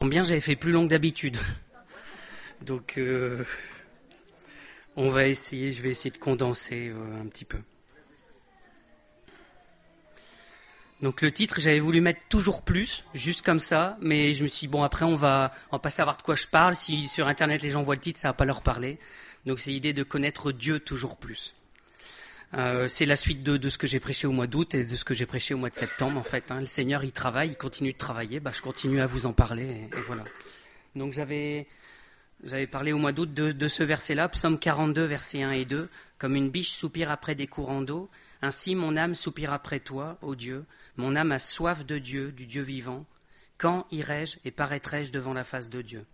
Bien, j'avais fait plus long que d'habitude. Donc, je vais essayer de condenser un petit peu. Donc le titre, j'avais voulu mettre toujours plus, juste comme ça, mais je me suis dit, bon, après on va pas savoir de quoi je parle. Si sur Internet les gens voient le titre, ça va pas leur parler. Donc c'est l'idée de connaître Dieu toujours plus. C'est la suite de ce que j'ai prêché au mois d'août et de ce que j'ai prêché au mois de septembre, en fait. Le Seigneur, il travaille, il continue de travailler. Je continue à vous en parler, et voilà. Donc j'avais parlé au mois d'août de ce verset-là, Psaume 42, versets 1 et 2. Comme une biche soupire après des courants d'eau, ainsi mon âme soupire après toi, ô Dieu. Mon âme a soif de Dieu, du Dieu vivant. Quand irai-je et paraîtrai-je devant la face de Dieu?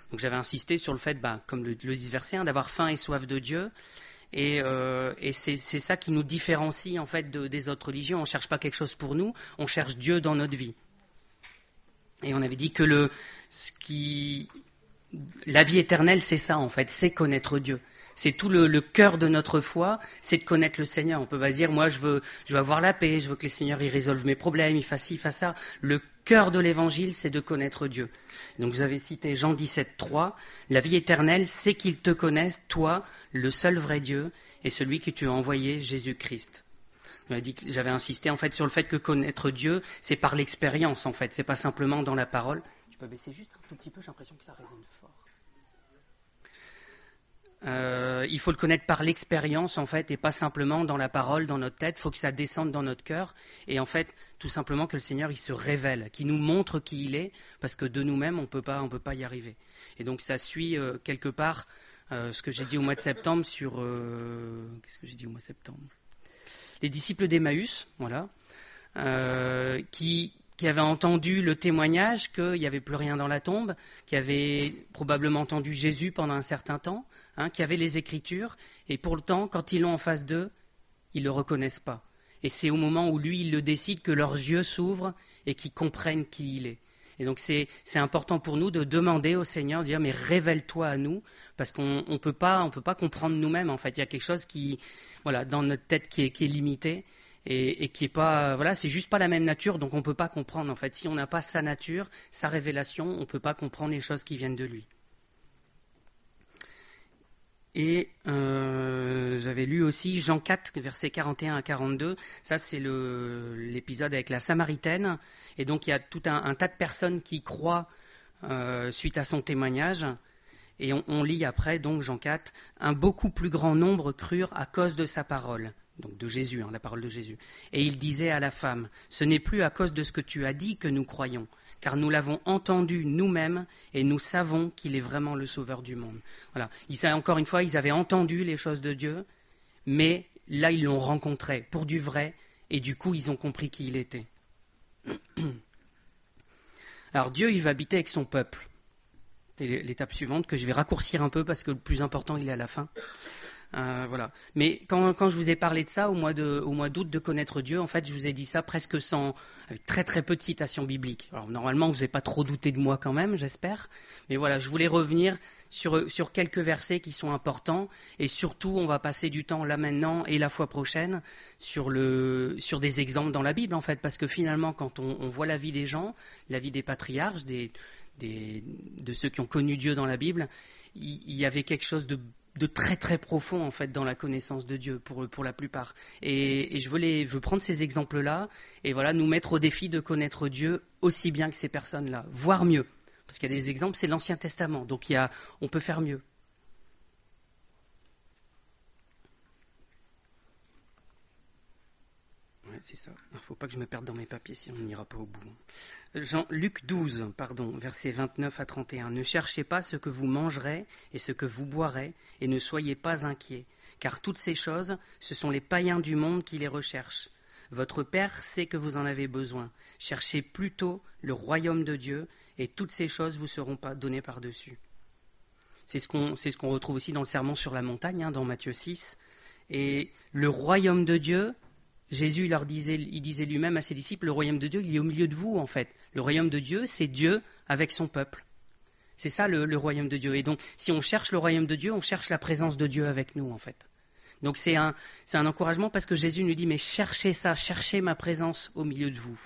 Donc j'avais insisté sur le fait, comme le dit ce verset, d'avoir faim et soif de Dieu. Et c'est ça qui nous différencie en fait des autres religions. On ne cherche pas quelque chose pour nous, on cherche Dieu dans notre vie. Et on avait dit que la vie éternelle, c'est ça en fait, c'est connaître Dieu. C'est tout le cœur de notre foi, c'est de connaître le Seigneur. On peut pas se dire, moi je veux avoir la paix, je veux que le Seigneur il résolve mes problèmes, il fasse ci, il fasse ça. Le cœur de l'évangile, c'est de connaître Dieu. Donc vous avez cité Jean 17,3, la vie éternelle, c'est qu'ils te connaissent, toi, le seul vrai Dieu, et celui que tu as envoyé, Jésus-Christ. J'avais insisté en fait sur le fait que connaître Dieu, c'est par l'expérience en fait, c'est pas simplement dans la parole. Tu peux baisser juste un tout petit peu, j'ai l'impression que ça résonne fort. Il faut le connaître par l'expérience en fait et pas simplement dans la parole, dans notre tête. Il faut que ça descende dans notre cœur et en fait tout simplement que le Seigneur il se révèle, qu'il nous montre qui il est, parce que de nous-mêmes on peut pas y arriver. Et donc ça suit quelque part ce que j'ai dit au mois de septembre sur qu'est-ce que j'ai dit au mois de septembre, les disciples d'Emmaüs, voilà, qui avaient entendu le témoignage qu'il n'y avait plus rien dans la tombe, qui avaient probablement entendu Jésus pendant un certain temps, qui avaient les Écritures, et pourtant, quand ils l'ont en face d'eux, ils ne le reconnaissent pas. Et c'est au moment où lui, il le décide que leurs yeux s'ouvrent et qu'ils comprennent qui il est. Et donc c'est important pour nous de demander au Seigneur, de dire mais révèle-toi à nous, parce qu'on ne peut pas comprendre nous-mêmes. En fait, il y a quelque chose qui, voilà, dans notre tête qui est limité et qui est pas, voilà, c'est juste pas la même nature, donc on ne peut pas comprendre. En fait, si on n'a pas sa nature, sa révélation, on ne peut pas comprendre les choses qui viennent de lui. Et j'avais lu aussi Jean 4, versets 41 à 42. Ça, c'est l'épisode avec la Samaritaine. Et donc, il y a tout un tas de personnes qui croient suite à son témoignage. Et on lit après, donc, Jean 4, un beaucoup plus grand nombre crurent à cause de sa parole. Donc, de Jésus, la parole de Jésus. Et il disait à la femme, ce n'est plus à cause de ce que tu as dit que nous croyons, car nous l'avons entendu nous-mêmes et nous savons qu'il est vraiment le Sauveur du monde. Voilà. Encore une fois, ils avaient entendu les choses de Dieu, mais là, ils l'ont rencontré pour du vrai, et du coup, ils ont compris qui il était. Alors, Dieu, il va habiter avec son peuple. C'est l'étape suivante que je vais raccourcir un peu parce que le plus important, il est à la fin. Voilà. Mais quand je vous ai parlé de ça au mois d'août, de connaître Dieu, en fait, je vous ai dit ça presque avec très très peu de citations bibliques. Alors normalement, vous n'avez pas trop douté de moi quand même, j'espère. Mais voilà, je voulais revenir sur quelques versets qui sont importants et surtout, on va passer du temps là maintenant et la fois prochaine sur des exemples dans la Bible en fait, parce que finalement, quand on voit la vie des gens, la vie des patriarches, de ceux qui ont connu Dieu dans la Bible, il y avait quelque chose de très très profond en fait dans la connaissance de Dieu pour la plupart. Et je veux prendre ces exemples-là et voilà nous mettre au défi de connaître Dieu aussi bien que ces personnes-là, voire mieux. Parce qu'il y a des exemples, c'est l'Ancien Testament, donc on peut faire mieux. Ouais, c'est ça. Il ne faut pas que je me perde dans mes papiers, sinon on n'ira pas au bout. Luc 12, versets 29 à 31. Ne cherchez pas ce que vous mangerez et ce que vous boirez, et ne soyez pas inquiets, car toutes ces choses, ce sont les païens du monde qui les recherchent. Votre Père sait que vous en avez besoin. Cherchez plutôt le royaume de Dieu, et toutes ces choses vous seront données par-dessus. C'est ce qu'on retrouve aussi dans le Sermon sur la montagne, dans Matthieu 6. Et le royaume de Dieu, Jésus il disait lui-même à ses disciples, le royaume de Dieu, il est au milieu de vous en fait. Le royaume de Dieu, c'est Dieu avec son peuple. C'est ça le royaume de Dieu. Et donc, si on cherche le royaume de Dieu, on cherche la présence de Dieu avec nous en fait. Donc c'est un encouragement parce que Jésus nous dit, mais cherchez ça, cherchez ma présence au milieu de vous.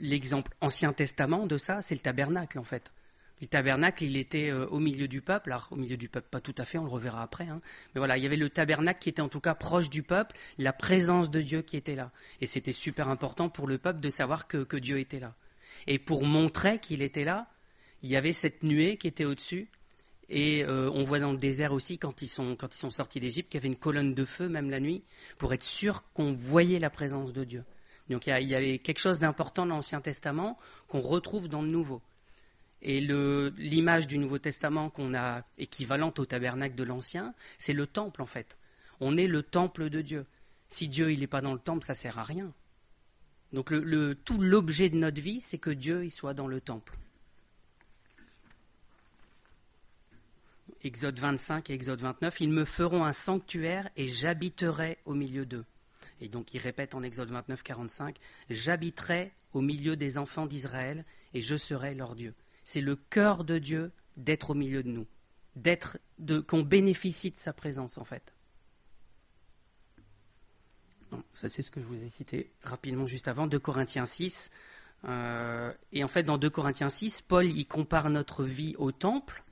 l'exemple Ancien Testament de ça, c'est le tabernacle en fait. Le tabernacle, il était au milieu du peuple. Alors, au milieu du peuple, pas tout à fait, on le reverra après. Hein. Mais voilà, il y avait le tabernacle qui était en tout cas proche du peuple, la présence de Dieu qui était là. Et c'était super important pour le peuple de savoir que Dieu était là. Et pour montrer qu'il était là, il y avait cette nuée qui était au-dessus. Et on voit dans le désert aussi, quand ils sont sortis d'Égypte, qu'il y avait une colonne de feu, même la nuit, pour être sûr qu'on voyait la présence de Dieu. Donc il y avait quelque chose d'important dans l'Ancien Testament qu'on retrouve dans le Nouveau. Et l'image du Nouveau Testament qu'on a équivalente au tabernacle de l'Ancien, c'est le temple en fait. On est le temple de Dieu. Si Dieu il n'est pas dans le temple, ça ne sert à rien. Donc tout l'objet de notre vie, c'est que Dieu il soit dans le temple. Exode 25 et Exode 29, « Ils me feront un sanctuaire et j'habiterai au milieu d'eux. » Et donc il répète en Exode 29, 45, « J'habiterai au milieu des enfants d'Israël et je serai leur Dieu. » C'est le cœur de Dieu d'être au milieu de nous, qu'on bénéficie de sa présence en fait. Bon, ça c'est ce que je vous ai cité rapidement juste avant, 2 Corinthiens 6. Et en fait dans 2 Corinthiens 6, Paul il compare notre vie au temple,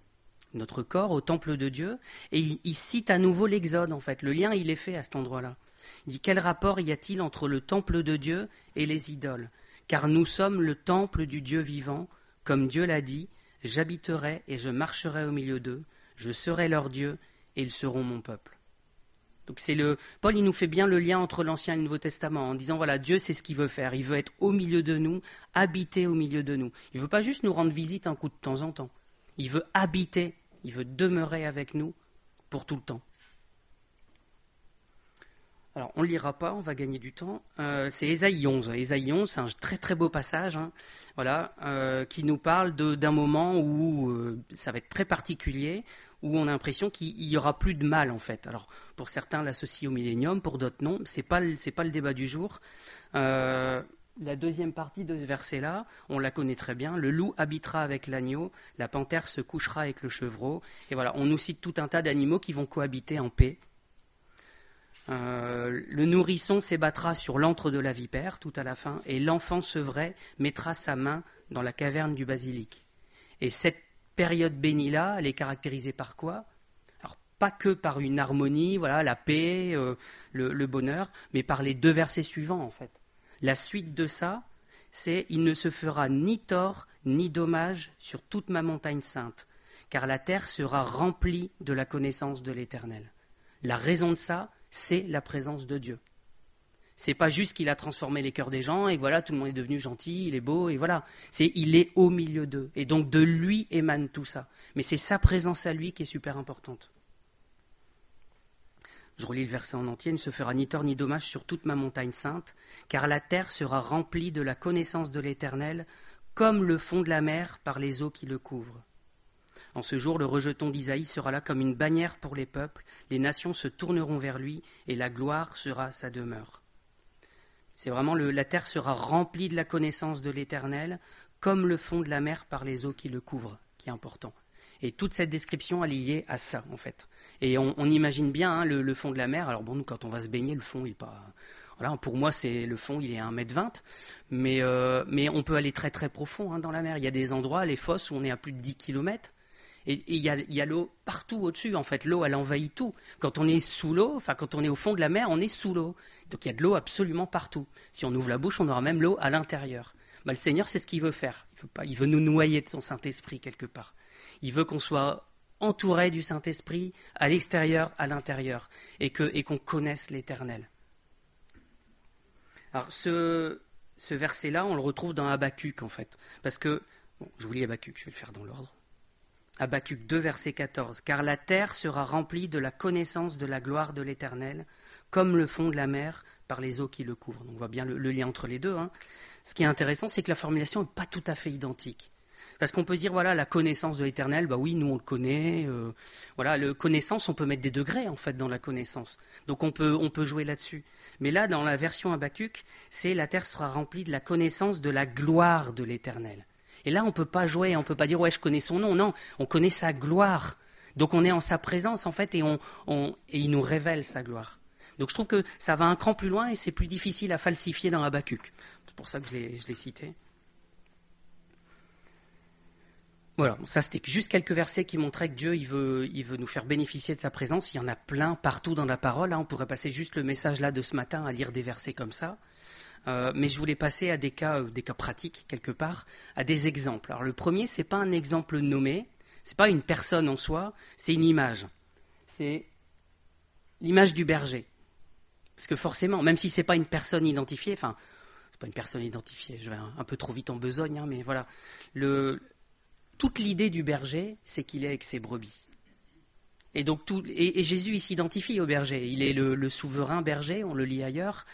notre corps au temple de Dieu, et il cite à nouveau l'Exode en fait. Le lien il est fait à cet endroit-là. Il dit, quel rapport y a-t-il entre le temple de Dieu et les idoles ? Car nous sommes le temple du Dieu vivant. Comme Dieu l'a dit, j'habiterai et je marcherai au milieu d'eux, je serai leur Dieu et ils seront mon peuple. Donc Paul il nous fait bien le lien entre l'Ancien et le Nouveau Testament en disant voilà, Dieu c'est ce qu'il veut faire, il veut être au milieu de nous, habiter au milieu de nous. Il ne veut pas juste nous rendre visite un coup de temps en temps, il veut habiter, il veut demeurer avec nous pour tout le temps. Alors, on ne lira pas, on va gagner du temps. C'est Ésaïe 11. Ésaïe 11, c'est un très très beau passage qui nous parle d'un moment où ça va être très particulier, où on a l'impression qu'il n'y aura plus de mal en fait. Alors, pour certains l'associent au millénium, pour d'autres non. Ce n'est pas le débat du jour. La deuxième partie de ce verset-là, on la connaît très bien. Le loup habitera avec l'agneau, la panthère se couchera avec le chevreau. Et voilà, on nous cite tout un tas d'animaux qui vont cohabiter en paix. Le nourrisson s'ébattra sur l'antre de la vipère tout à la fin, et l'enfant sevré mettra sa main dans la caverne du basilic. Et cette période bénie-là, elle est caractérisée par quoi ? Alors, pas que par une harmonie, voilà, la paix, le bonheur, mais par les 2 versets suivants en fait. La suite de ça, c'est « Il ne se fera ni tort ni dommage sur toute ma montagne sainte, car la terre sera remplie de la connaissance de l'Éternel. » La raison de ça, c'est la présence de Dieu. C'est pas juste qu'il a transformé les cœurs des gens et voilà, tout le monde est devenu gentil, il est beau et voilà. Il est au milieu d'eux et donc de lui émane tout ça. Mais c'est sa présence à lui qui est super importante. Je relis le verset en entier. « Il ne se fera ni tort ni dommage sur toute ma montagne sainte, car la terre sera remplie de la connaissance de l'Éternel, comme le fond de la mer par les eaux qui le couvrent. » En ce jour, le rejeton d'Isaïe sera là comme une bannière pour les peuples, les nations se tourneront vers lui et la gloire sera sa demeure. C'est vraiment la terre sera remplie de la connaissance de l'Éternel, comme le fond de la mer par les eaux qui le couvrent, qui est important. Et toute cette description est liée à ça, en fait. Et on imagine bien le fond de la mer. Alors bon, nous, quand on va se baigner, le fond, il n'est pas... Voilà, pour moi, le fond, il est à 1,20 m. Mais on peut aller très très profond dans la mer. Il y a des endroits, les fosses, où on est à plus de 10 km. Et il y a l'eau partout au-dessus, en fait. L'eau, elle envahit tout. Quand on est sous l'eau, quand on est au fond de la mer, on est sous l'eau. Donc il y a de l'eau absolument partout. Si on ouvre la bouche, on aura même l'eau à l'intérieur. Le Seigneur, c'est ce qu'il veut faire. Il veut nous noyer de son Saint-Esprit quelque part. Il veut qu'on soit entouré du Saint-Esprit à l'extérieur, à l'intérieur, et qu'on connaisse l'Éternel. Alors ce verset-là, on le retrouve dans Habakkuk, en fait. Parce que, je vous lis Habakkuk, je vais le faire dans l'ordre. Habakkuk 2, verset 14. « Car la terre sera remplie de la connaissance de la gloire de l'Éternel, comme le fond de la mer par les eaux qui le couvrent. » On voit bien le lien entre les deux. Ce qui est intéressant, c'est que la formulation n'est pas tout à fait identique. Parce qu'on peut dire, voilà, la connaissance de l'Éternel, oui, nous on le connaît. La connaissance, on peut mettre des degrés, en fait, dans la connaissance. Donc on peut jouer là-dessus. Mais là, dans la version Habakkuk, c'est « la terre sera remplie de la connaissance de la gloire de l'Éternel ». Et là, on ne peut pas jouer, on ne peut pas dire « ouais, je connais son nom ». Non, on connaît sa gloire. Donc on est en sa présence, en fait, et il nous révèle sa gloire. Donc je trouve que ça va un cran plus loin et c'est plus difficile à falsifier dans Habakkuk. C'est pour ça que je l'ai cité. Voilà, ça c'était juste quelques versets qui montraient que Dieu il veut nous faire bénéficier de sa présence. Il y en a plein partout dans la parole. On pourrait passer juste le message là de ce matin à lire des versets comme ça. Mais je voulais passer à des cas pratiques quelque part, à des exemples. Alors le premier, c'est pas un exemple nommé, c'est pas une personne en soi, c'est une image. C'est l'image du berger. Parce que forcément, même si c'est pas une personne identifiée, enfin, c'est pas une personne identifiée, je vais un peu trop vite en besogne, mais voilà. Toute l'idée du berger, c'est qu'il est avec ses brebis. Et donc et Jésus, il s'identifie au berger. Il est le souverain berger, on le lit ailleurs,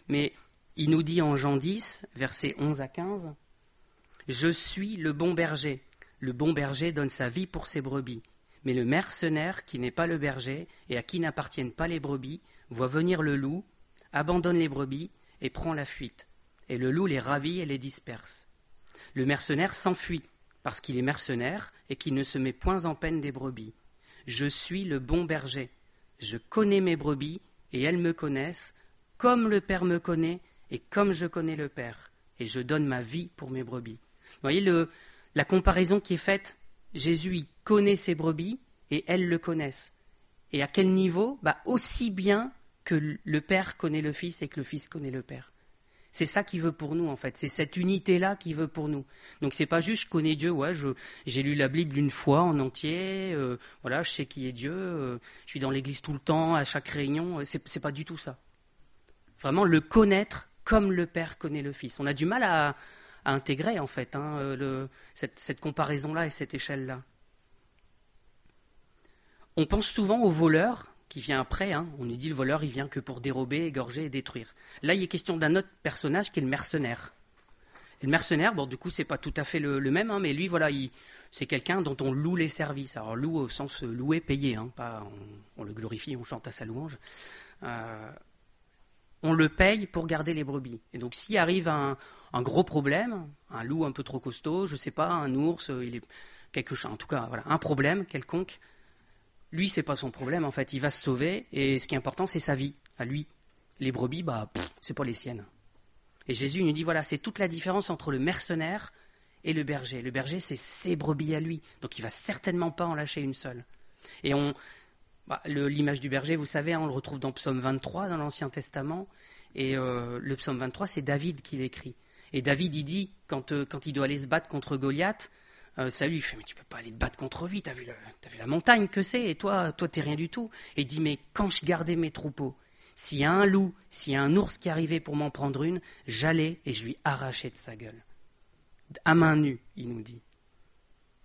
mais il nous dit en Jean 10, versets 11 à 15, « Je suis le bon berger. Le bon berger donne sa vie pour ses brebis. Mais le mercenaire, qui n'est pas le berger et à qui n'appartiennent pas les brebis, voit venir le loup, abandonne les brebis et prend la fuite. Et le loup les ravit et les disperse. Le mercenaire s'enfuit parce qu'il est mercenaire et qu'il ne se met point en peine des brebis. Je suis le bon berger. Je connais mes brebis et elles me connaissent, comme le Père me connaît et comme je connais le Père. Et je donne ma vie pour mes brebis. » Vous voyez la comparaison qui est faite. Jésus, il connaît ses brebis et elles le connaissent. Et à quel niveau ? Aussi bien que le Père connaît le Fils et que le Fils connaît le Père. C'est ça qu'il veut pour nous, en fait. C'est cette unité-là qu'il veut pour nous. Donc, c'est pas juste je connais Dieu, j'ai lu la Bible une fois en entier, voilà, je sais qui est Dieu, je suis dans l'église tout le temps, à chaque réunion. C'est pas du tout ça. Vraiment, le connaître comme le Père connaît le Fils. On a du mal à intégrer, en fait, cette comparaison-là et cette échelle-là. On pense souvent au voleur qui vient après. On nous dit le voleur, il vient que pour dérober, égorger et détruire. Là, il est question d'un autre personnage qui est le mercenaire. Et le mercenaire, du coup, c'est pas tout à fait le même, mais lui, voilà, c'est quelqu'un dont on loue les services. Alors, loue au sens louer, payer, pas on le glorifie, on chante à sa louange. On le paye pour garder les brebis. Et donc, s'il arrive un gros problème, un loup un peu trop costaud, je sais pas, un ours, il est quelque chose, en tout cas, voilà, un problème quelconque, lui, c'est pas son problème, en fait, il va se sauver, et ce qui est important, c'est sa vie, à lui. Les brebis, c'est pas les siennes. Et Jésus nous dit, voilà, c'est toute la différence entre le mercenaire et le berger. Le berger, c'est ses brebis à lui, donc il va certainement pas en lâcher une seule. Et l'image du berger, vous savez, on le retrouve dans Psaume 23, dans l'Ancien Testament, et le Psaume 23, c'est David qui l'écrit. Et David, il dit, quand il doit aller se battre contre Goliath, Saül, il fait, mais tu peux pas aller te battre contre lui, t'as vu la montagne que c'est, et toi t'es rien du tout. Et il dit, mais quand je gardais mes troupeaux, s'il y a un loup, s'il y a un ours qui arrivait pour m'en prendre une, j'allais et je lui arrachais de sa gueule. À main nue, il nous dit.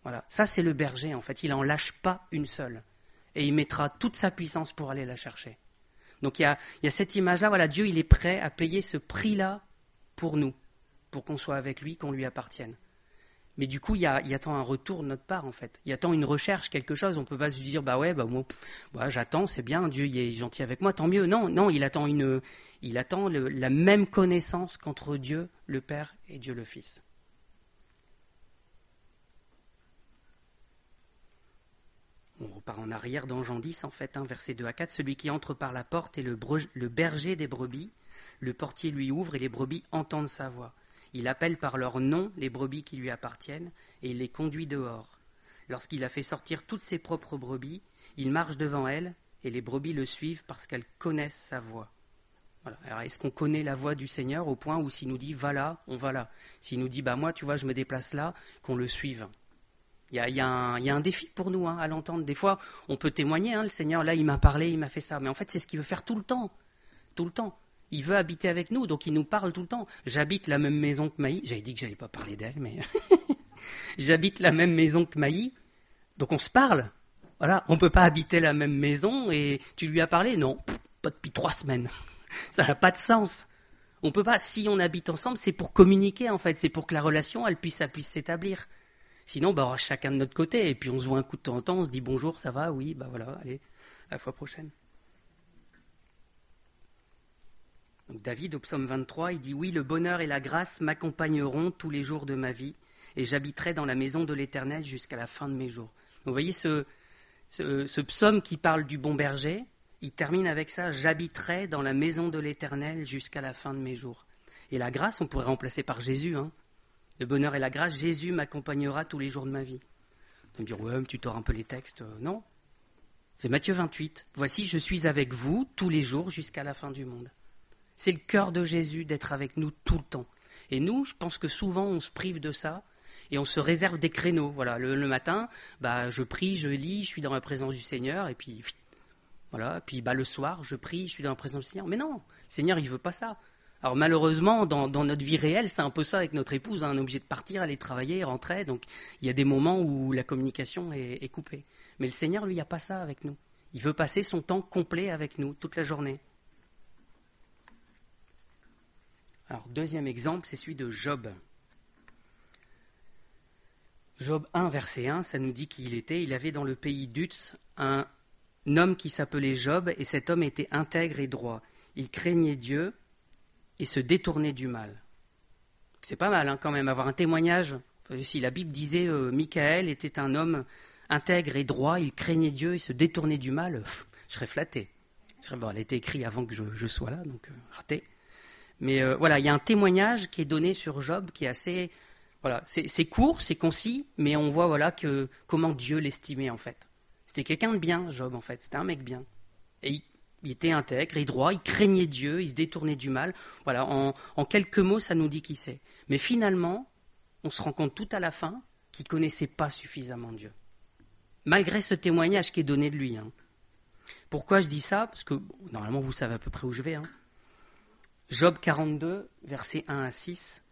Voilà, ça c'est le berger, en fait, il en lâche pas une seule. Et il mettra toute sa puissance pour aller la chercher. Donc il y a cette image-là, voilà, Dieu il est prêt à payer ce prix-là pour nous, pour qu'on soit avec lui, qu'on lui appartienne. Mais du coup, il y attend un retour de notre part, en fait. Il attend une recherche, quelque chose. On ne peut pas se dire, moi, j'attends, c'est bien, Dieu il est gentil avec moi, tant mieux. Non, il attend la même connaissance qu'entre Dieu le Père et Dieu le Fils. On repart en arrière dans Jean 10, en fait, versets 2 à 4. Celui qui entre par la porte est le berger des brebis. Le portier lui ouvre et les brebis entendent sa voix. Il appelle par leur nom les brebis qui lui appartiennent et il les conduit dehors. Lorsqu'il a fait sortir toutes ses propres brebis, il marche devant elles et les brebis le suivent parce qu'elles connaissent sa voix. Voilà. Alors, est-ce qu'on connaît la voix du Seigneur au point où s'il nous dit « va là », on va là. S'il nous dit « moi, tu vois, je me déplace là », qu'on le suive. Il y a un défi pour nous à l'entendre. Des fois, on peut témoigner, le Seigneur, là, il m'a parlé, il m'a fait ça. Mais en fait, c'est ce qu'il veut faire tout le temps. Tout le temps. Il veut habiter avec nous, donc il nous parle tout le temps. J'habite la même maison que Maï. J'avais dit que je n'allais pas parler d'elle, mais j'habite la même maison que Maï. Donc on se parle. Voilà, on ne peut pas habiter la même maison et tu lui as parlé ? Non, pas depuis 3 semaines. Ça n'a pas de sens. On peut pas. Si on habite ensemble, c'est pour communiquer en fait. C'est pour que la relation, elle puisse s'établir. Sinon, on reste chacun de notre côté et puis on se voit un coup de temps en temps, on se dit bonjour, ça va, oui, voilà, allez, à la fois prochaine. Donc David, au psaume 23, il dit « Oui, le bonheur et la grâce m'accompagneront tous les jours de ma vie, et j'habiterai dans la maison de l'Éternel jusqu'à la fin de mes jours. » Vous voyez ce psaume qui parle du bon berger, il termine avec ça « J'habiterai dans la maison de l'Éternel jusqu'à la fin de mes jours. » Et la grâce, on pourrait remplacer par Jésus. Le bonheur et la grâce, Jésus m'accompagnera tous les jours de ma vie. Vous me dire, ouais, mais tu tords un peu les textes. Non. C'est Matthieu 28. Voici, je suis avec vous tous les jours jusqu'à la fin du monde. C'est le cœur de Jésus d'être avec nous tout le temps. Et nous, je pense que souvent, on se prive de ça et on se réserve des créneaux. Voilà, le matin, je prie, je lis, je suis dans la présence du Seigneur. Et puis, voilà. Puis le soir, je prie, je suis dans la présence du Seigneur. Mais non, le Seigneur, il veut pas ça. Alors malheureusement, dans notre vie réelle, c'est un peu ça avec notre épouse. On est obligé de partir, aller travailler, rentrer. Donc il y a des moments où la communication est coupée. Mais le Seigneur, lui, il n'y a pas ça avec nous. Il veut passer son temps complet avec nous, toute la journée. Alors deuxième exemple, c'est celui de Job. Job 1, verset 1, ça nous dit qui il avait dans le pays d'Uz un homme qui s'appelait Job, et cet homme était intègre et droit. Il craignait Dieu et se détournait du mal. C'est pas mal quand même, avoir un témoignage. Si la Bible disait Michaël était un homme intègre et droit, il craignait Dieu et se détournait du mal, je serais flatté. Elle a été écrite avant que je sois là, donc raté. Mais il y a un témoignage qui est donné sur Job qui est assez... c'est court, c'est concis, mais on voit comment Dieu l'estimait en fait. C'était quelqu'un de bien, Job en fait, c'était un mec bien. Et il était intègre et droit, il craignait Dieu, il se détournait du mal. Voilà, en quelques mots, ça nous dit qui c'est. Mais finalement, on se rend compte tout à la fin qu'il ne connaissait pas suffisamment Dieu. Malgré ce témoignage qui est donné de lui. Pourquoi je dis ça ? Parce que normalement, vous savez à peu près où je vais. Job 42, versets 1 à 6.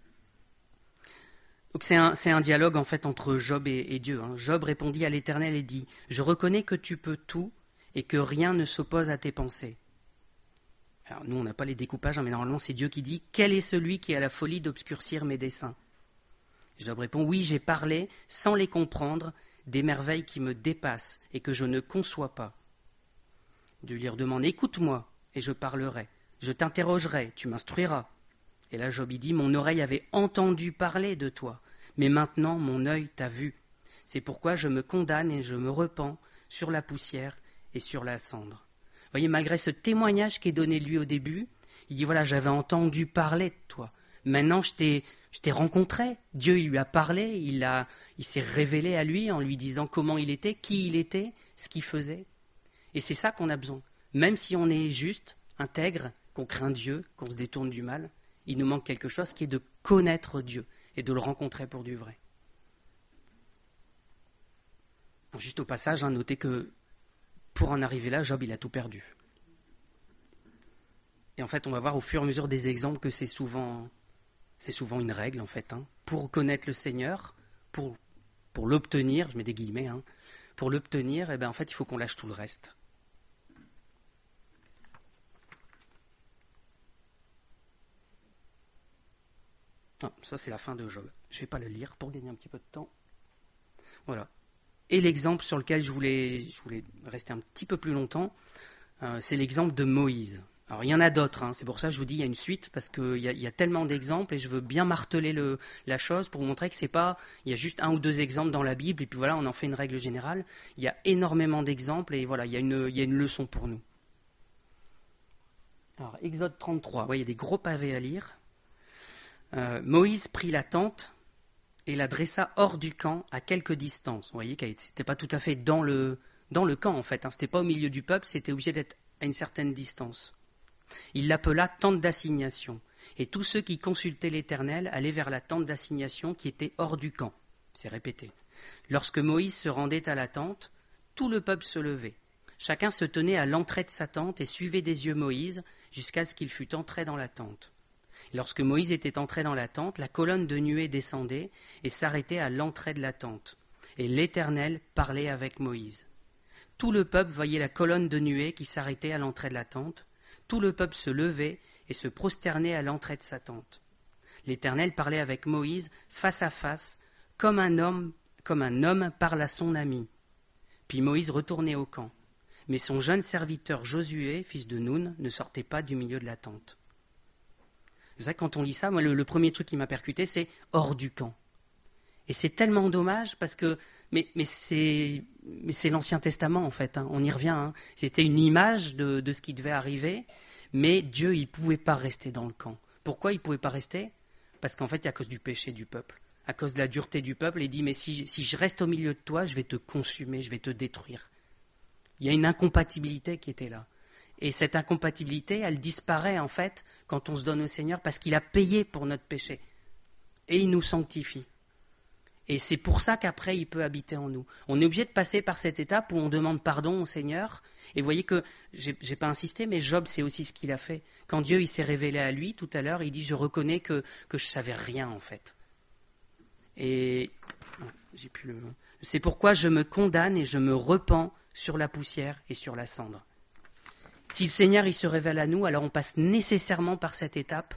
Donc c'est un dialogue en fait entre Job et Dieu. Job répondit à l'Éternel et dit « Je reconnais que tu peux tout et que rien ne s'oppose à tes pensées. » Alors nous on n'a pas les découpages, mais normalement c'est Dieu qui dit « Quel est celui qui a la folie d'obscurcir mes desseins ?» Job répond « Oui, j'ai parlé sans les comprendre des merveilles qui me dépassent et que je ne conçois pas. » Dieu lui redemande « Écoute-moi et je parlerai. Je t'interrogerai, tu m'instruiras. » Et là, Job, il dit, « Mon oreille avait entendu parler de toi, mais maintenant mon œil t'a vu. C'est pourquoi je me condamne et je me repens sur la poussière et sur la cendre. » Vous voyez, malgré ce témoignage qui est donné de lui au début, il dit, voilà, j'avais entendu parler de toi. Maintenant, je t'ai rencontré. Dieu, il lui a parlé, il s'est révélé à lui en lui disant comment il était, qui il était, ce qu'il faisait. Et c'est ça qu'on a besoin. Même si on est juste, intègre, qu'on craint Dieu, qu'on se détourne du mal, il nous manque quelque chose qui est de connaître Dieu et de le rencontrer pour du vrai. Alors juste au passage, notez que pour en arriver là, Job, il a tout perdu. Et en fait, on va voir au fur et à mesure des exemples que c'est souvent une règle, en fait. Pour connaître le Seigneur, pour l'obtenir, je mets des guillemets, pour l'obtenir, en fait, il faut qu'on lâche tout le reste. Ça, c'est la fin de Job. Je ne vais pas le lire pour gagner un petit peu de temps. Voilà. Et l'exemple sur lequel je voulais rester un petit peu plus longtemps, c'est l'exemple de Moïse. Alors, il y en a d'autres. C'est pour ça que je vous dis il y a une suite, parce qu'il y a tellement d'exemples, et je veux bien marteler la chose pour vous montrer que c'est pas... Il y a juste un ou deux exemples dans la Bible, et puis voilà, on en fait une règle générale. Il y a énormément d'exemples, et voilà, il y a une leçon pour nous. Alors, Exode 33. Il y a des gros pavés à lire. Moïse prit la tente et la dressa hors du camp à quelque distance. Vous voyez qu'elle n'était pas tout à fait dans le camp en fait. C'était pas au milieu du peuple, c'était obligé d'être à une certaine distance. Il l'appela tente d'assignation. Et tous ceux qui consultaient l'Éternel allaient vers la tente d'assignation qui était hors du camp. C'est répété. Lorsque Moïse se rendait à la tente, tout le peuple se levait. Chacun se tenait à l'entrée de sa tente et suivait des yeux Moïse jusqu'à ce qu'il fût entré dans la tente. Lorsque Moïse était entré dans la tente, la colonne de nuée descendait et s'arrêtait à l'entrée de la tente. Et l'Éternel parlait avec Moïse. Tout le peuple voyait la colonne de nuée qui s'arrêtait à l'entrée de la tente. Tout le peuple se levait et se prosternait à l'entrée de sa tente. L'Éternel parlait avec Moïse face à face, comme un homme parle à son ami. Puis Moïse retournait au camp. Mais son jeune serviteur Josué, fils de Nun, ne sortait pas du milieu de la tente. C'est vrai que quand on lit ça, moi, le premier truc qui m'a percuté, c'est hors du camp. Et c'est tellement dommage parce que, mais c'est l'Ancien Testament en fait. On y revient. C'était une image de ce qui devait arriver, mais Dieu, il pouvait pas rester dans le camp. Pourquoi il pouvait pas rester ? Parce qu'en fait, il y a à cause du péché du peuple. à cause de la dureté du peuple, et dit, mais si je reste au milieu de toi, je vais te consumer, je vais te détruire. Il y a une incompatibilité qui était là. Et cette incompatibilité, elle disparaît en fait quand on se donne au Seigneur parce qu'il a payé pour notre péché. Et il nous sanctifie. Et c'est pour ça qu'après, il peut habiter en nous. On est obligé de passer par cette étape où on demande pardon au Seigneur. Et vous voyez que, j'ai pas insisté, mais Job, c'est aussi ce qu'il a fait. Quand Dieu il s'est révélé à lui tout à l'heure, il dit, je reconnais que je savais rien en fait. Et c'est pourquoi je me condamne et je me repens sur la poussière et sur la cendre. Si le Seigneur il se révèle à nous, alors on passe nécessairement par cette étape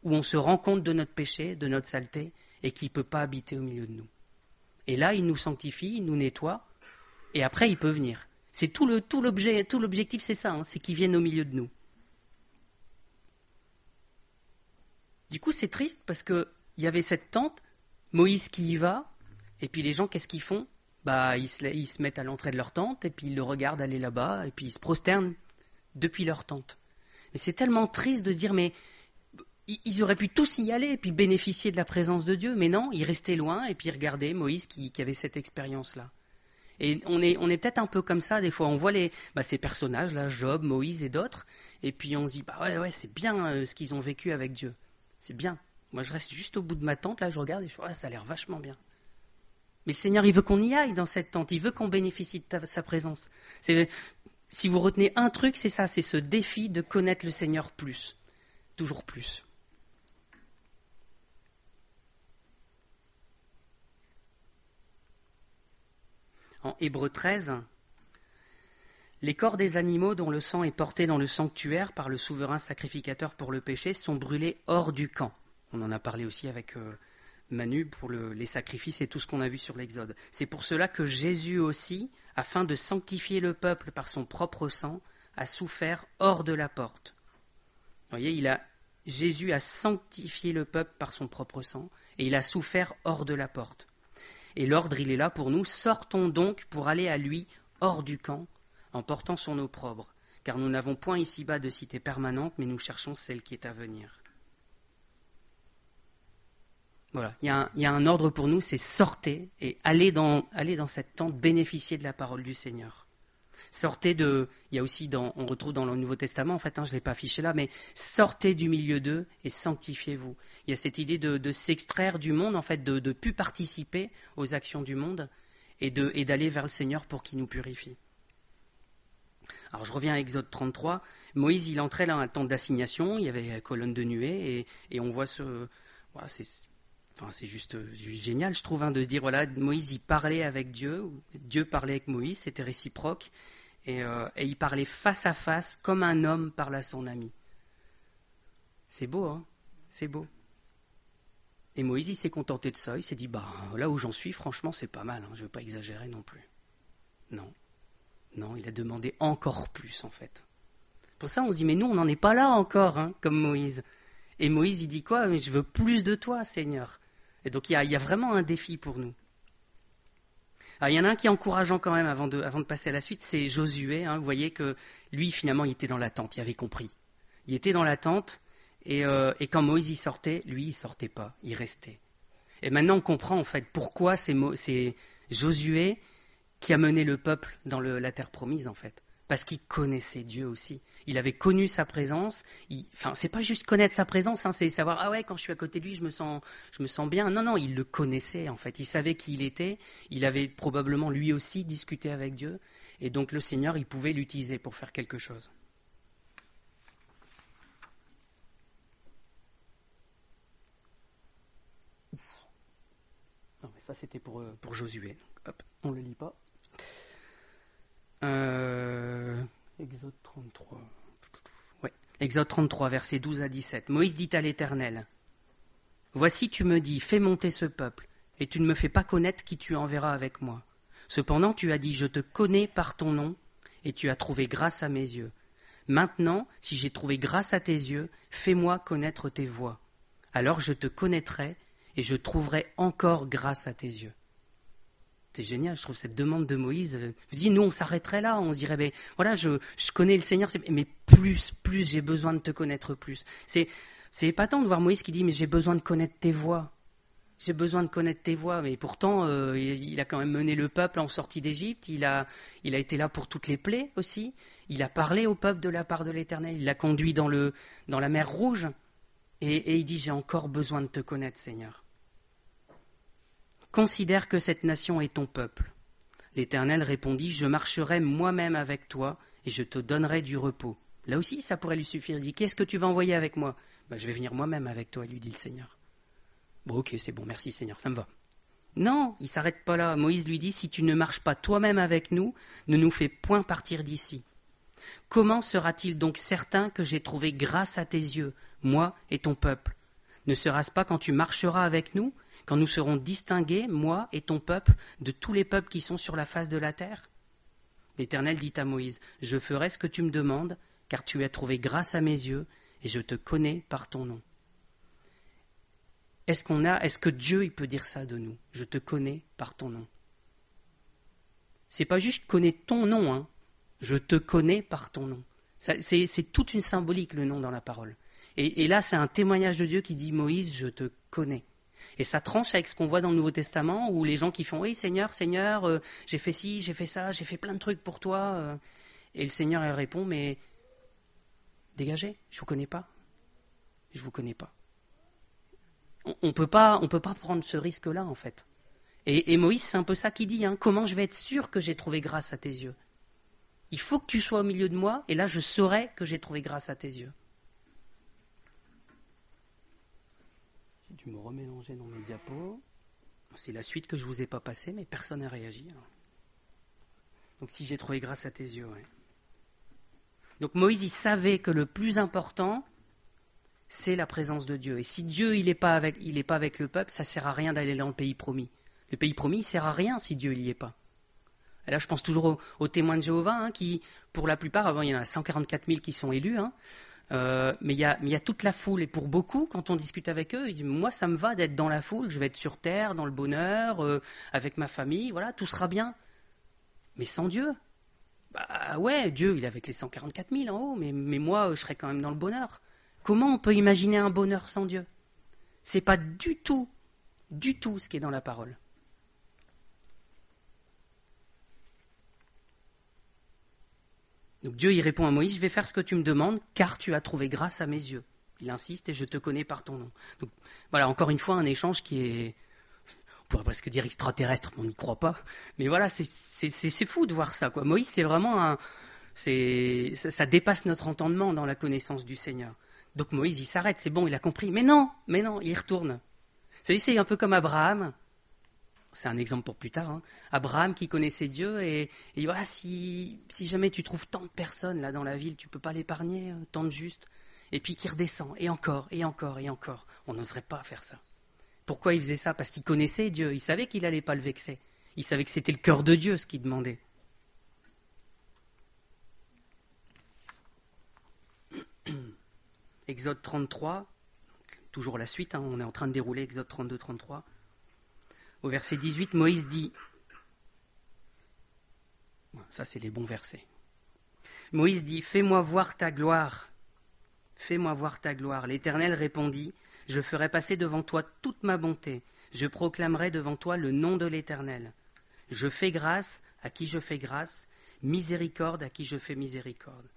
où on se rend compte de notre péché, de notre saleté, et qu'il ne peut pas habiter au milieu de nous. Et là, il nous sanctifie, il nous nettoie, et après, il peut venir. C'est tout l'objectif, c'est ça, c'est qu'il vienne au milieu de nous. Du coup, c'est triste parce qu'il y avait cette tente, Moïse qui y va, et puis les gens, qu'est-ce qu'ils font ? Ils se mettent à l'entrée de leur tente, et puis ils le regardent aller là-bas, et puis ils se prosternent depuis leur tente. Mais c'est tellement triste de dire, mais ils auraient pu tous y aller et puis bénéficier de la présence de Dieu, mais non, ils restaient loin et puis ils regardaient Moïse qui avait cette expérience-là. Et on est peut-être un peu comme ça, des fois, on voit ces personnages-là, Job, Moïse et d'autres, et puis on se dit, ouais, c'est bien ce qu'ils ont vécu avec Dieu, c'est bien. Moi, je reste juste au bout de ma tente, là, je regarde et je fais, ça a l'air vachement bien. Mais le Seigneur, il veut qu'on y aille dans cette tente, il veut qu'on bénéficie de sa présence. Si vous retenez un truc, c'est ça, c'est ce défi de connaître le Seigneur plus, toujours plus. En Hébreux 13, les corps des animaux dont le sang est porté dans le sanctuaire par le souverain sacrificateur pour le péché sont brûlés hors du camp. On en a parlé aussi avec Manu pour les sacrifices et tout ce qu'on a vu sur l'Exode. C'est pour cela que Jésus aussi, afin de sanctifier le peuple par son propre sang, a souffert hors de la porte. Vous voyez, Jésus a sanctifié le peuple par son propre sang et il a souffert hors de la porte. Et l'ordre, il est là pour nous. Sortons donc pour aller à lui hors du camp, en portant son opprobre, car nous n'avons point ici-bas de cité permanente, mais nous cherchons celle qui est à venir. Voilà, il y a un ordre pour nous, c'est sortez et allez dans cette tente, bénéficier de la parole du Seigneur. Sortez il y a aussi on retrouve dans le Nouveau Testament, en fait, je ne l'ai pas affiché là, mais sortez du milieu d'eux et sanctifiez-vous. Il y a cette idée de s'extraire du monde, en fait, de plus participer aux actions du monde et d'aller vers le Seigneur pour qu'il nous purifie. Alors je reviens à Exode 33, Moïse il entrait dans un tente d'assignation, il y avait une colonne de nuée et on voit c'est juste génial, je trouve, de se dire, voilà, Moïse, il parlait avec Dieu, Dieu parlait avec Moïse, c'était réciproque, et il parlait face à face, comme un homme parle à son ami. C'est beau, hein ? C'est beau. Et Moïse, il s'est contenté de ça, il s'est dit, là où j'en suis, franchement, c'est pas mal, je ne veux pas exagérer non plus. Non, il a demandé encore plus, en fait. Pour ça, on se dit, mais nous, on n'en est pas là encore, comme Moïse. Et Moïse, il dit quoi ? Mais je veux plus de toi, Seigneur. Et donc, il y a vraiment un défi pour nous. Alors, il y en a un qui est encourageant quand même avant de passer à la suite, c'est Josué. Vous voyez que lui, finalement, il était dans la tente, il avait compris. Il était dans la tente, et quand Moïse y sortait, lui, il ne sortait pas, il restait. Et maintenant, on comprend en fait pourquoi c'est Josué qui a mené le peuple dans la terre promise, en fait. Parce qu'il connaissait Dieu aussi. Il avait connu sa présence. C'est pas juste connaître sa présence, c'est savoir, quand je suis à côté de lui, je me sens bien. Non, il le connaissait, en fait. Il savait qui il était. Il avait probablement lui aussi discuté avec Dieu. Et donc le Seigneur, il pouvait l'utiliser pour faire quelque chose. Non, mais ça, c'était pour Josué. Donc, hop, on le lit pas. Exode 33. Ouais. Exode 33, versets 12 à 17. Moïse dit à l'Éternel, « Voici, tu me dis, fais monter ce peuple, et tu ne me fais pas connaître qui tu enverras avec moi. Cependant, tu as dit, je te connais par ton nom, et tu as trouvé grâce à mes yeux. Maintenant, si j'ai trouvé grâce à tes yeux, fais-moi connaître tes voies. Alors je te connaîtrai, et je trouverai encore grâce à tes yeux. » C'est génial, je trouve cette demande de Moïse. Je dis, nous, on s'arrêterait là, on se dirait, voilà, je connais le Seigneur, mais plus, j'ai besoin de te connaître plus. C'est épatant de voir Moïse qui dit, mais j'ai besoin de connaître tes voies. J'ai besoin de connaître tes voies. Mais pourtant, il a quand même mené le peuple en sortie d'Égypte. Il a été là pour toutes les plaies aussi. Il a parlé au peuple de la part de l'Éternel. Il l'a conduit dans la mer Rouge. Et il dit, j'ai encore besoin de te connaître, Seigneur. Considère que cette nation est ton peuple. L'Éternel répondit, je marcherai moi-même avec toi et je te donnerai du repos. Là aussi, ça pourrait lui suffire. Il dit, qu'est-ce que tu vas envoyer avec moi ? Je vais venir moi-même avec toi, lui dit le Seigneur. Bon, ok, c'est bon, merci Seigneur, ça me va. Non, il ne s'arrête pas là. Moïse lui dit, si tu ne marches pas toi-même avec nous, ne nous fais point partir d'ici. Comment sera-t-il donc certain que j'ai trouvé grâce à tes yeux, moi et ton peuple ? Ne sera-ce pas quand tu marcheras avec nous, quand nous serons distingués, moi et ton peuple, de tous les peuples qui sont sur la face de la terre ? L'Éternel dit à Moïse, je ferai ce que tu me demandes, car tu as trouvé grâce à mes yeux, et je te connais par ton nom. Est-ce que Dieu il peut dire ça de nous ? Je te connais par ton nom. C'est pas juste je connais ton nom, hein. Je te connais par ton nom. C'est toute une symbolique le nom dans la parole. Et là, c'est un témoignage de Dieu qui dit Moïse, je te connais. Et ça tranche avec ce qu'on voit dans le Nouveau Testament où les gens qui font oui Seigneur, Seigneur, j'ai fait ci, j'ai fait ça, j'ai fait plein de trucs pour toi. Et le Seigneur il répond mais dégagez, je vous connais pas. Je vous connais pas. On peut pas prendre ce risque-là en fait. Et Moïse, c'est un peu ça qu'il dit. Hein. Comment je vais être sûr que j'ai trouvé grâce à tes yeux ? Il faut que tu sois au milieu de moi, et là je saurai que j'ai trouvé grâce à tes yeux. J'ai dû me remélanger dans mes diapos. C'est la suite que je ne vous ai pas passée, mais personne n'a réagi. Donc si j'ai trouvé grâce à tes yeux, ouais. Donc Moïse, il savait que le plus important, c'est la présence de Dieu. Et si Dieu il n'est pas avec le peuple, ça ne sert à rien d'aller dans le pays promis. Le pays promis ne sert à rien si Dieu n'y est pas. Et là, je pense toujours aux témoins de Jéhovah, hein, qui, pour la plupart, avant, il y en a 144 000 qui sont élus, hein, mais il y a toute la foule. Et pour beaucoup, quand on discute avec eux, ils disent, moi, ça me va d'être dans la foule, je vais être sur terre, dans le bonheur, avec ma famille, voilà, tout sera bien. Mais sans Dieu, bah ouais, Dieu, il est avec les 144 000 en haut, mais moi, je serai quand même dans le bonheur. Comment on peut imaginer un bonheur sans Dieu ? C'est pas du tout ce qui est dans la parole. Donc Dieu y répond à Moïse, je vais faire ce que tu me demandes, car tu as trouvé grâce à mes yeux. Il insiste, et je te connais par ton nom. Donc voilà, encore une fois, un échange qui est, on pourrait presque dire extraterrestre, mais on n'y croit pas. Mais voilà, c'est fou de voir ça, quoi. Moïse, c'est vraiment ça dépasse notre entendement dans la connaissance du Seigneur. Donc Moïse, il s'arrête, c'est bon, il a compris. Mais non, il retourne. Vous savez, c'est un peu comme Abraham. C'est un exemple pour plus tard. Hein. Abraham qui connaissait Dieu et voilà, si jamais tu trouves tant de personnes là dans la ville, tu ne peux pas l'épargner, tant de justes. Et puis qui redescend, et encore, et encore, et encore. On n'oserait pas faire ça. Pourquoi il faisait ça ? Parce qu'il connaissait Dieu, il savait qu'il n'allait pas le vexer. Il savait que c'était le cœur de Dieu ce qu'il demandait. Exode 33, toujours la suite, hein, on est en train de dérouler Exode 32-33. Au verset 18, Moïse dit, ça c'est les bons versets, Moïse dit, fais-moi voir ta gloire, fais-moi voir ta gloire. L'Éternel répondit, je ferai passer devant toi toute ma bonté, je proclamerai devant toi le nom de l'Éternel. Je fais grâce à qui je fais grâce, miséricorde à qui je fais miséricorde.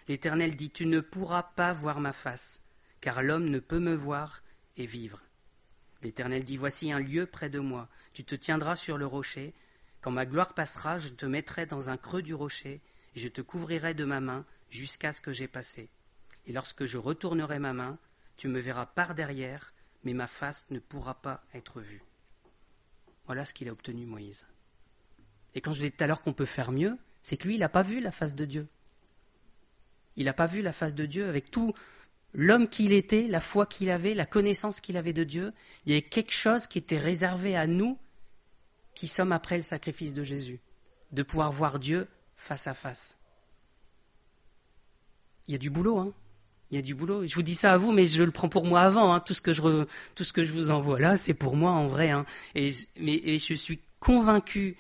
L'Éternel dit, tu ne pourras pas voir ma face, car l'homme ne peut me voir et vivre. L'Éternel dit, voici un lieu près de moi, tu te tiendras sur le rocher, quand ma gloire passera, je te mettrai dans un creux du rocher, et je te couvrirai de ma main jusqu'à ce que j'aie passé. Et lorsque je retournerai ma main, tu me verras par derrière, mais ma face ne pourra pas être vue. Voilà ce qu'il a obtenu Moïse. Et quand je disais tout à l'heure qu'on peut faire mieux, c'est que lui, il n'a pas vu la face de Dieu. Il n'a pas vu la face de Dieu avec tout l'homme qu'il était, la foi qu'il avait, la connaissance qu'il avait de Dieu. Il y avait quelque chose qui était réservé à nous qui sommes après le sacrifice de Jésus, de pouvoir voir Dieu face à face. Il y a du boulot, hein. Il y a du boulot. Je vous dis ça à vous, mais je le prends pour moi avant. Hein. Tout ce que je vous envoie là, c'est pour moi en vrai. Hein. Et je suis convaincu.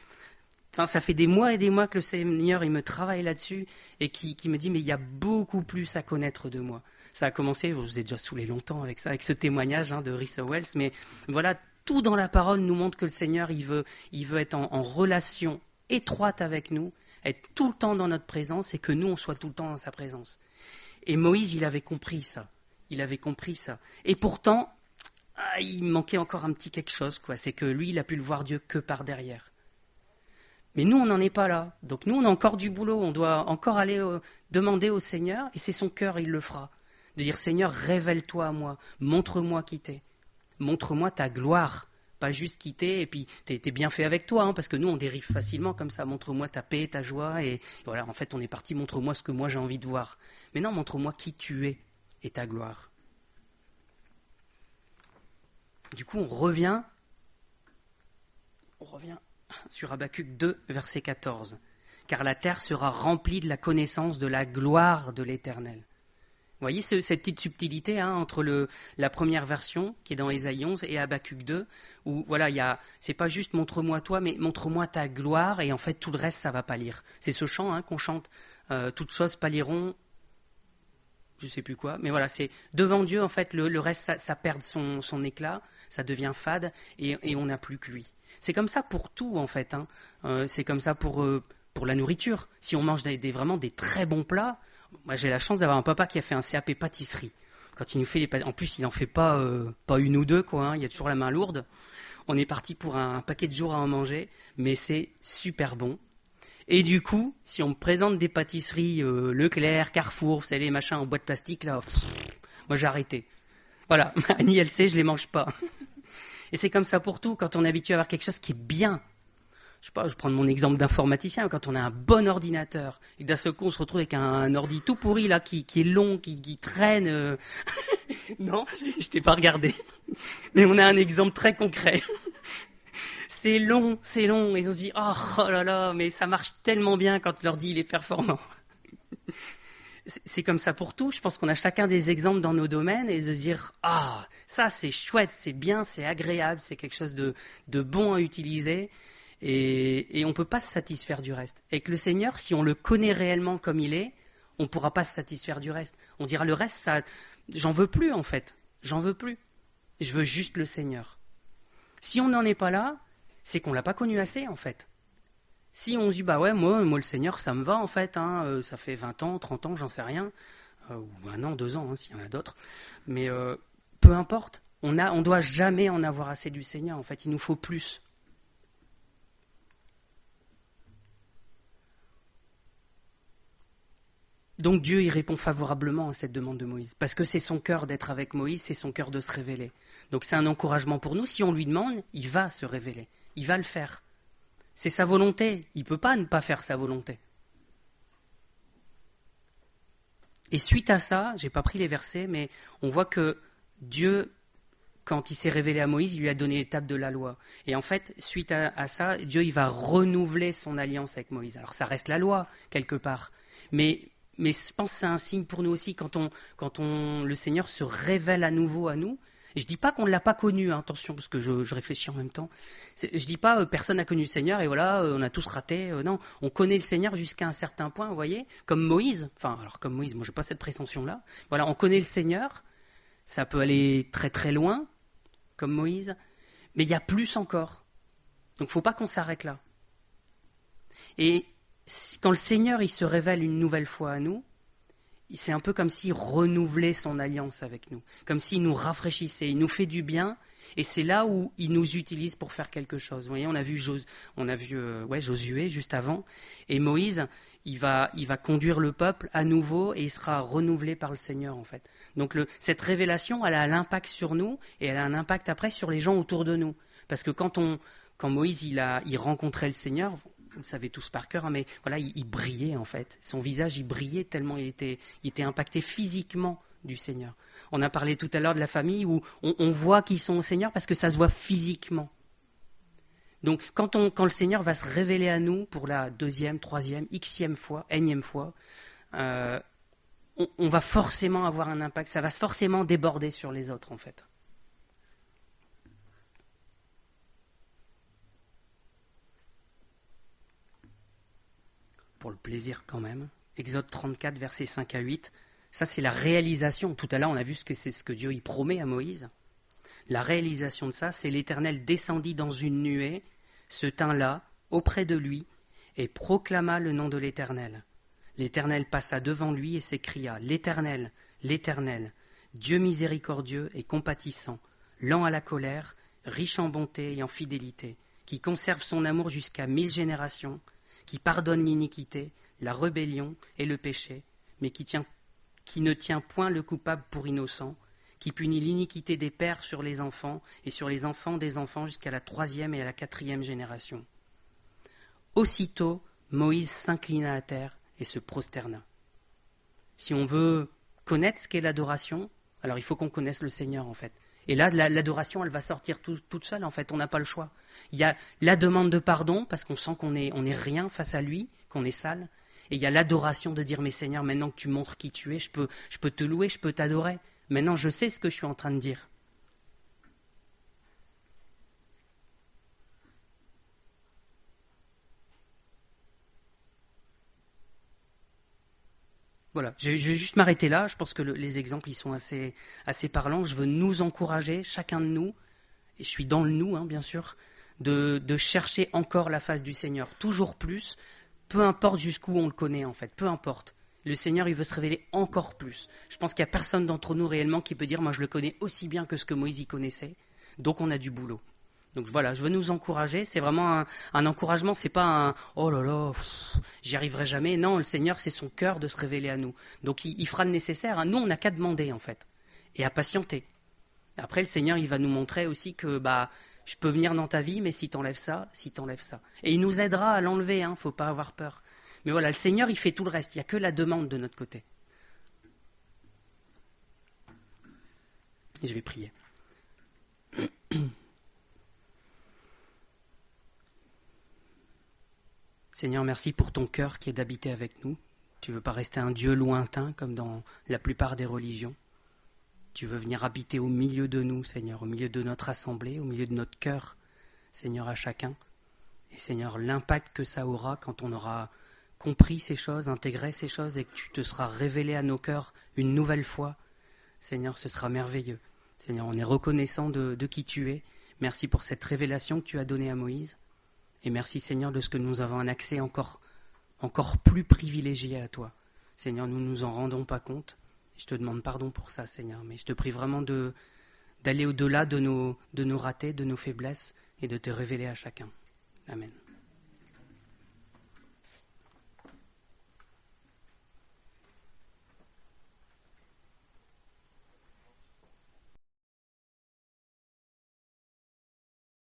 Enfin, ça fait des mois et des mois que le Seigneur il me travaille là-dessus et qui me dit mais il y a beaucoup plus à connaître de moi. Ça a commencé, je vous ai déjà saoulé longtemps avec ça, avec ce témoignage de Rhys Wells, mais voilà, Tout dans la parole nous montre que le Seigneur, il veut être en relation étroite avec nous, être tout le temps dans notre présence et que nous, on soit tout le temps dans sa présence. Et Moïse, il avait compris ça. Et pourtant, il manquait encore un petit quelque chose, quoi. C'est que lui, il a pu le voir Dieu que par derrière. Mais nous, on n'en est pas là. Donc nous, on a encore du boulot. On doit encore aller demander au Seigneur, et c'est son cœur, il le fera. De dire, Seigneur, révèle-toi à moi, montre-moi qui t'es. Montre-moi ta gloire, pas juste qui t'es, et puis t'es bien fait avec toi, parce que nous, on dérive facilement comme ça. Montre-moi ta paix, ta joie, et voilà, en fait, on est parti, montre-moi ce que moi j'ai envie de voir. Mais non, montre-moi qui tu es et ta gloire. Du coup, on revient sur Habacuc 2, verset 14. Car la terre sera remplie de la connaissance de la gloire de l'Éternel. Vous voyez cette petite subtilité entre la première version qui est dans Ésaïe 11 et Habacuc 2, où voilà, c'est pas juste montre-moi toi, mais montre-moi ta gloire, et en fait tout le reste ça va pâlir. C'est ce chant qu'on chante, toutes choses pâliront, je sais plus quoi, mais voilà, c'est devant Dieu en fait le reste ça perd son éclat, ça devient fade et on n'a plus que lui. C'est comme ça pour tout en fait, c'est comme ça pour la nourriture. Si on mange vraiment des très bons plats, moi j'ai la chance d'avoir un papa qui a fait un CAP pâtisserie. Quand il nous fait les pâtisseries, en plus il n'en fait pas une ou deux il y a toujours la main lourde. On est parti pour un paquet de jours à en manger, mais c'est super bon. Et du coup, si on me présente des pâtisseries Leclerc, Carrefour, vous savez, les machins en boîte plastique, là, moi j'ai arrêté. Voilà, Annie, elle sait, je les mange pas. Et c'est comme ça pour tout, quand on est habitué à avoir quelque chose qui est bien. Je sais pas, je prends mon exemple d'informaticien, quand on a un bon ordinateur, et d'un seul coup on se retrouve avec un ordi tout pourri, là, qui est long, qui traîne. Non, je t'ai pas regardé. Mais on a un exemple très concret. C'est long, et on se dit, oh là là, mais ça marche tellement bien quand l'ordi il est performant. C'est comme ça pour tout, je pense qu'on a chacun des exemples dans nos domaines, et de se dire, ça c'est chouette, c'est bien, c'est agréable, c'est quelque chose de bon à utiliser, et on ne peut pas se satisfaire du reste. Avec le Seigneur, si on le connaît réellement comme il est, on ne pourra pas se satisfaire du reste. On dira, le reste, ça, j'en veux plus en fait, je veux juste le Seigneur. Si on n'en est pas là, c'est qu'on ne l'a pas connu assez, en fait. Si on dit, moi, le Seigneur, ça me va, en fait, ça fait 20 ans, 30 ans, j'en sais rien, ou 1 an, 2 ans, s'il y en a d'autres, mais peu importe, on ne doit jamais en avoir assez du Seigneur, en fait, il nous faut plus. Donc Dieu, il répond favorablement à cette demande de Moïse, parce que c'est son cœur d'être avec Moïse, c'est son cœur de se révéler. Donc c'est un encouragement pour nous, si on lui demande, il va se révéler, il va le faire. C'est sa volonté, il ne peut pas ne pas faire sa volonté. Et suite à ça, je n'ai pas pris les versets, mais on voit que Dieu, quand il s'est révélé à Moïse, il lui a donné l'étape de la loi. Et en fait, suite à ça, Dieu il va renouveler son alliance avec Moïse. Alors ça reste la loi, quelque part. Mais je pense que c'est un signe pour nous aussi, quand le Seigneur se révèle à nouveau à nous. Et je ne dis pas qu'on ne l'a pas connu, attention, parce que je réfléchis en même temps. Je ne dis pas personne n'a connu le Seigneur et voilà, on a tous raté. Non, on connaît le Seigneur jusqu'à un certain point, vous voyez, comme Moïse. Comme Moïse, moi je n'ai pas cette prétention-là. Voilà, on connaît le Seigneur, ça peut aller très très loin, comme Moïse, mais il y a plus encore. Donc il ne faut pas qu'on s'arrête là. Et quand le Seigneur il se révèle une nouvelle fois à nous, c'est un peu comme s'il renouvelait son alliance avec nous, comme s'il nous rafraîchissait, il nous fait du bien, et c'est là où il nous utilise pour faire quelque chose. Vous voyez, on a vu Josué juste avant, et Moïse, il va conduire le peuple à nouveau, et il sera renouvelé par le Seigneur en fait. Donc cette révélation, elle a l'impact sur nous, et elle a un impact après sur les gens autour de nous, parce que quand Moïse il rencontrait le Seigneur, vous le savez tous par cœur, mais voilà, il brillait en fait. Son visage, il brillait tellement il était impacté physiquement du Seigneur. On a parlé tout à l'heure de la famille où on voit qu'ils sont au Seigneur parce que ça se voit physiquement. Donc quand le Seigneur va se révéler à nous pour la 2e, 3e, xème fois, énième fois, on va forcément avoir un impact, ça va forcément déborder sur les autres en fait. Pour le plaisir quand même. Exode 34, versets 5 à 8. Ça, c'est la réalisation. Tout à l'heure, on a vu c'est ce que Dieu y promet à Moïse. La réalisation de ça, c'est l'Éternel descendit dans une nuée, se tint là, auprès de lui, et proclama le nom de l'Éternel. L'Éternel passa devant lui et s'écria, l'Éternel, l'Éternel, Dieu miséricordieux et compatissant, lent à la colère, riche en bonté et en fidélité, qui conserve son amour jusqu'à 1000 générations, qui pardonne l'iniquité, la rébellion et le péché, mais qui ne tient point le coupable pour innocent, qui punit l'iniquité des pères sur les enfants et sur les enfants des enfants jusqu'à la 3e et à la 4e génération. Aussitôt, Moïse s'inclina à terre et se prosterna. Si on veut connaître ce qu'est l'adoration, alors il faut qu'on connaisse le Seigneur en fait. Et là, l'adoration, elle va sortir toute seule en fait, on n'a pas le choix. Il y a la demande de pardon parce qu'on sent qu'on est rien face à lui, qu'on est sale. Et il y a l'adoration de dire, mais Seigneur, maintenant que tu montres qui tu es, je peux te louer, je peux t'adorer. Maintenant, je sais ce que je suis en train de dire. Voilà, je vais juste m'arrêter là. Je pense que les exemples ils sont assez parlants. Je veux nous encourager, chacun de nous, et je suis dans le nous, bien sûr, de chercher encore la face du Seigneur, toujours plus, peu importe jusqu'où on le connaît en fait, peu importe. Le Seigneur, il veut se révéler encore plus. Je pense qu'il n'y a personne d'entre nous réellement qui peut dire, moi je le connais aussi bien que ce que Moïse y connaissait, donc on a du boulot. Donc voilà, je veux nous encourager. C'est vraiment un encouragement, c'est pas un oh là là, j'y arriverai jamais. Non, le Seigneur, c'est son cœur de se révéler à nous. Donc il fera le nécessaire. Nous, on n'a qu'à demander en fait et à patienter. Après, le Seigneur, il va nous montrer aussi que je peux venir dans ta vie, mais si t'enlèves ça, si t'enlèves ça. Et il nous aidera à l'enlever. Faut pas avoir peur. Mais voilà, le Seigneur, il fait tout le reste. Il n'y a que la demande de notre côté. Et je vais prier. Seigneur, merci pour ton cœur qui est d'habiter avec nous. Tu ne veux pas rester un Dieu lointain comme dans la plupart des religions. Tu veux venir habiter au milieu de nous, Seigneur, au milieu de notre assemblée, au milieu de notre cœur, Seigneur, à chacun. Et Seigneur, l'impact que ça aura quand on aura compris ces choses, intégré ces choses et que tu te seras révélé à nos cœurs une nouvelle fois, Seigneur, ce sera merveilleux. Seigneur, on est reconnaissant de qui tu es. Merci pour cette révélation que tu as donnée à Moïse. Et merci Seigneur de ce que nous avons un accès encore plus privilégié à toi. Seigneur, nous ne nous en rendons pas compte. Je te demande pardon pour ça, Seigneur. Mais je te prie vraiment d'aller au-delà de nos ratés, de nos faiblesses et de te révéler à chacun. Amen.